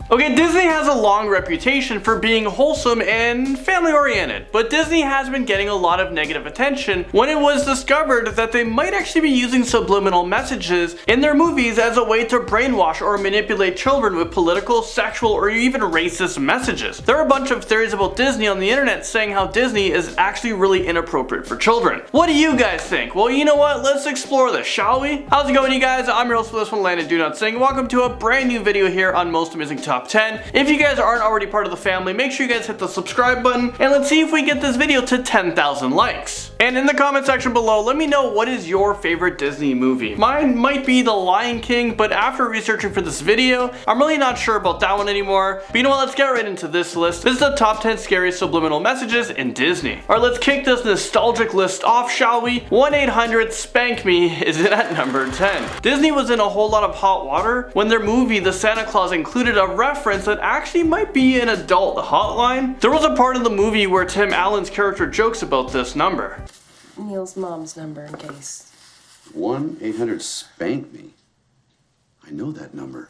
Okay, Disney has a long reputation for being wholesome and family oriented, but Disney has been getting a lot of negative attention when it was discovered that they might actually be using subliminal messages in their movies as a way to brainwash or manipulate children with political, sexual, or even racist messages. There are a bunch of theories about Disney on the internet saying how Disney is actually really inappropriate for children. What do you guys think? Well, you know what? Let's explore this, shall we? How's it going, you guys? I'm your host for this one, Landon Do Not Sing. Welcome to a brand new video here on Most Amazing Top 10. If you guys aren't already part of the family, make sure you guys hit the subscribe button, and let's see if we get this video to 10,000 likes. And in the comment section below, let me know what is your favorite Disney movie. Mine might be The Lion King, but after researching for this video, I'm really not sure about that one anymore. But you know what, let's get right into this list. This is the top 10 scariest subliminal messages in Disney. Alright, let's kick this nostalgic list off, shall we? 1-800-SPANK-ME is in at number 10. Disney was in a whole lot of hot water when their movie The Santa Claus included a reference that actually might be an adult hotline. There was a part of the movie where Tim Allen's character jokes about this number. Neil's mom's number in case. 1-800-SPANK-ME. I know that number.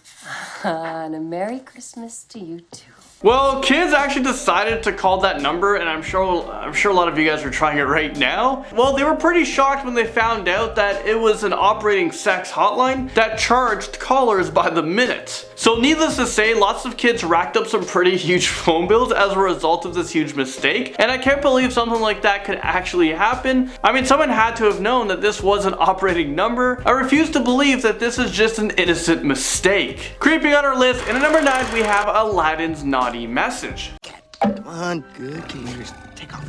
And a Merry Christmas to you too. Well, kids actually decided to call that number, and I'm sure a lot of you guys are trying it right now. Well, they were pretty shocked when they found out that it was an operating sex hotline that charged callers by the minute. So needless to say, lots of kids racked up some pretty huge phone bills as a result of this huge mistake, and I can't believe something like that could actually happen. I mean, someone had to have known that this was an operating number. I refuse to believe that this is just an innocent mistake. Creeping on our list, and at number 9 we have Aladdin's naughty message. Come on, good. Can you just take off?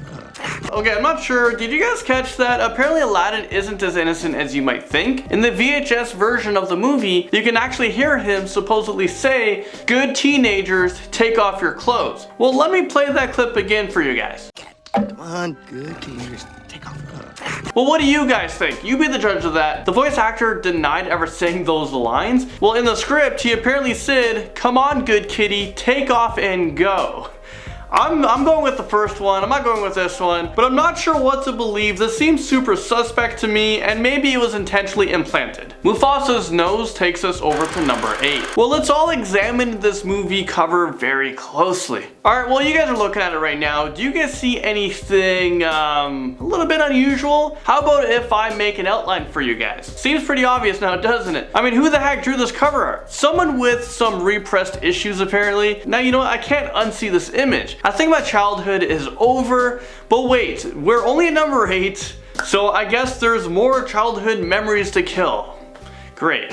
Okay, I'm not sure. Did you guys catch that? Apparently Aladdin isn't as innocent as you might think. In the VHS version of the movie, you can actually hear him supposedly say, "Good teenagers, take off your clothes." Well, let me play that clip again for you guys. Come on, good. Can you just take off? Well, what do you guys think? You be the judge of that. The voice actor denied ever saying those lines. Well, in the script, he apparently said, "Come on, good kitty, take off and go." I'm going with the first one. I'm not going with this one, but I'm not sure what to believe. This seems super suspect to me, and maybe it was intentionally implanted. MUFASA's nose takes us over to number 8. Well, let's all examine this movie cover very closely. Alright, well, you guys are looking at it right now. Do you guys see anything a little bit unusual? How about if I make an outline for you guys? Seems pretty obvious now, doesn't it? I mean, who the heck drew this cover art? Someone with some repressed issues, apparently. Now, you know what? I can't unsee this image. I think my childhood is over, but wait, we're only at number 8, so I guess there's more childhood memories to kill. Great.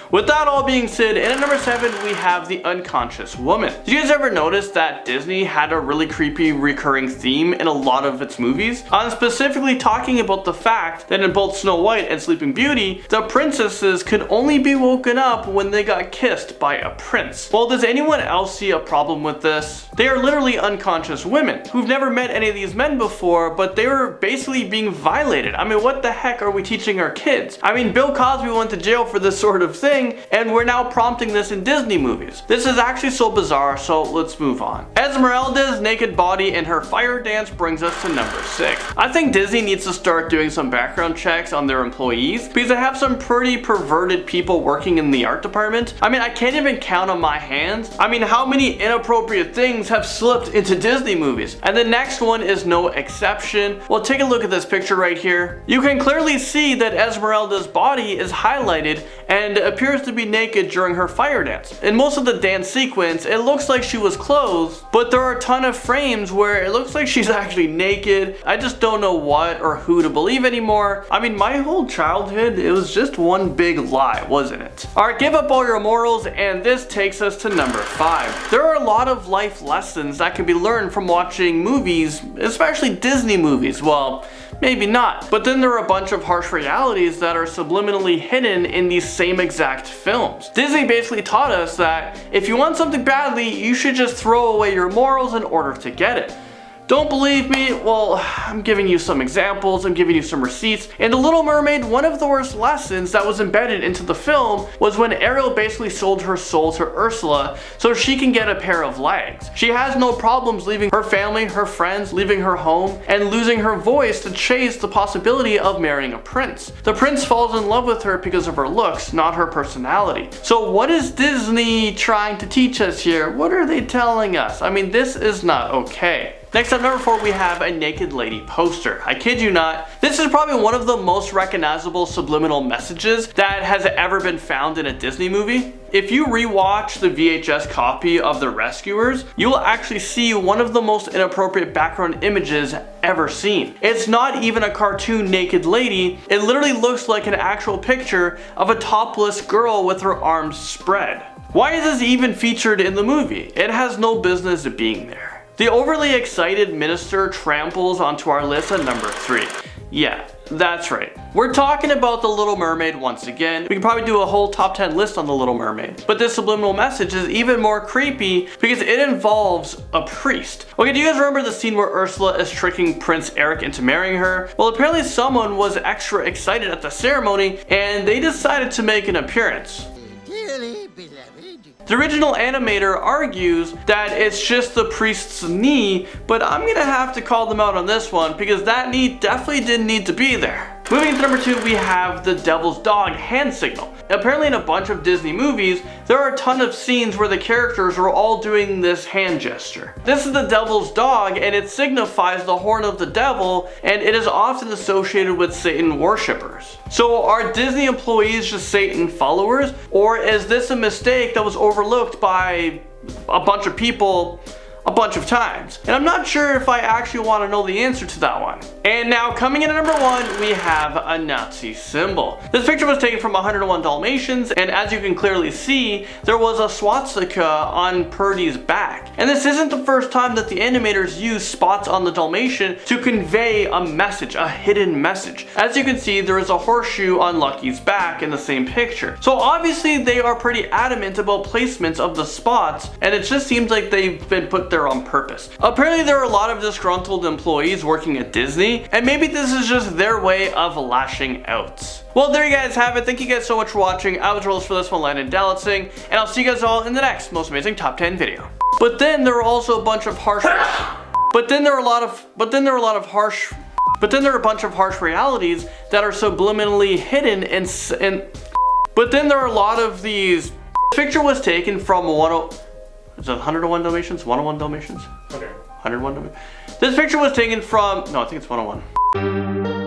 With that all being said, and at number 7 we have The Unconscious Woman. Did you guys ever notice that Disney had a really creepy recurring theme in a lot of its movies? I'm specifically talking about the fact that in both Snow White and Sleeping Beauty, the princesses could only be woken up when they got kissed by a prince. Well, does anyone else see a problem with this? They are literally unconscious women who've never met any of these men before, but they were basically being violated. I mean, what the heck are we teaching our kids? I mean, Bill Cosby went to jail for this sort of thing, and we're now prompting this in Disney movies. This is actually so bizarre, so let's move on. Esmeralda's naked body and her fire dance brings us to number 6. I think Disney needs to start doing some background checks on their employees, because they have some pretty perverted people working in the art department. I mean, I can't even count on my hands. I mean, how many inappropriate things have slipped into Disney movies? And the next one is no exception. Well, take a look at this picture right here. You can clearly see that Esmeralda's body is highlighted and appears to be naked during her fire dance. In most of the dance sequence, it looks like she was clothed, but there are a ton of frames where it looks like she's actually naked. I just don't know what or who to believe anymore. I mean, my whole childhood, it was just one big lie, wasn't it? Alright, give up all your morals, and this takes us to number 5. There are a lot of life lessons that can be learned from watching movies, especially Disney movies. Well, maybe not. But then there are a bunch of harsh realities that are subliminally hidden in these same exact films. Disney basically taught us that if you want something badly, you should just throw away your morals in order to get it. Don't believe me? Well, I'm giving you some examples, I'm giving you some receipts. In The Little Mermaid, one of the worst lessons that was embedded into the film was when Ariel basically sold her soul to Ursula so she can get a pair of legs. She has no problems leaving her family, her friends, leaving her home, and losing her voice to chase the possibility of marrying a prince. The prince falls in love with her because of her looks, not her personality. So what is Disney trying to teach us here? What are they telling us? I mean, this is not okay. Next up, number 4, we have a naked lady poster. I kid you not, this is probably one of the most recognizable subliminal messages that has ever been found in a Disney movie. If you rewatch the VHS copy of The Rescuers, you will actually see one of the most inappropriate background images ever seen. It's not even a cartoon naked lady, it literally looks like an actual picture of a topless girl with her arms spread. Why is this even featured in the movie? It has no business being there. The overly excited minister tramples onto our list at number 3. Yeah, that's right. We're talking about The Little Mermaid once again. We could probably do a whole top 10 list on The Little Mermaid. But this subliminal message is even more creepy because it involves a priest. Okay, do you guys remember the scene where Ursula is tricking Prince Eric into marrying her? Well, apparently someone was extra excited at the ceremony and they decided to make an appearance. Dearly beloved. The original animator argues that it's just the priest's knee, but I'm gonna have to call them out on this one because that knee definitely didn't need to be there. Moving to number 2, we have the devil's dog hand signal. Apparently in a bunch of Disney movies, there are a ton of scenes where the characters are all doing this hand gesture. This is the devil's dog and it signifies the horn of the devil, and it is often associated with Satan worshippers. So are Disney employees just Satan followers, or is this a mistake that was overlooked by a bunch of people a bunch of times? And I'm not sure if I actually want to know the answer to that one. And now coming in at number 1, we have a Nazi symbol. This picture was taken from 101 Dalmatians, and as you can clearly see, there was a swastika on Purdy's back. And this isn't the first time that the animators used spots on the Dalmatian to convey a message, a hidden message. As you can see, there is a horseshoe on Lucky's back in the same picture. So obviously they are pretty adamant about placements of the spots, and it just seems like they've been put there on purpose. Apparently there are a lot of disgruntled employees working at Disney, and maybe this is just their way of lashing out. Well, there you guys have it. Thank you guys so much for watching. I was Rolls for this one, Landon Dalletsing, and I'll see you guys all in the next most amazing top 10 video. But then there are also a bunch of harsh but then there are a bunch of harsh realities that are subliminally hidden and but then there are a lot of these. This picture was taken from is it 101 Dalmatians? 101 Dalmatians? Okay. 101 Dalmatians. This picture was taken from, no, I think it's 101.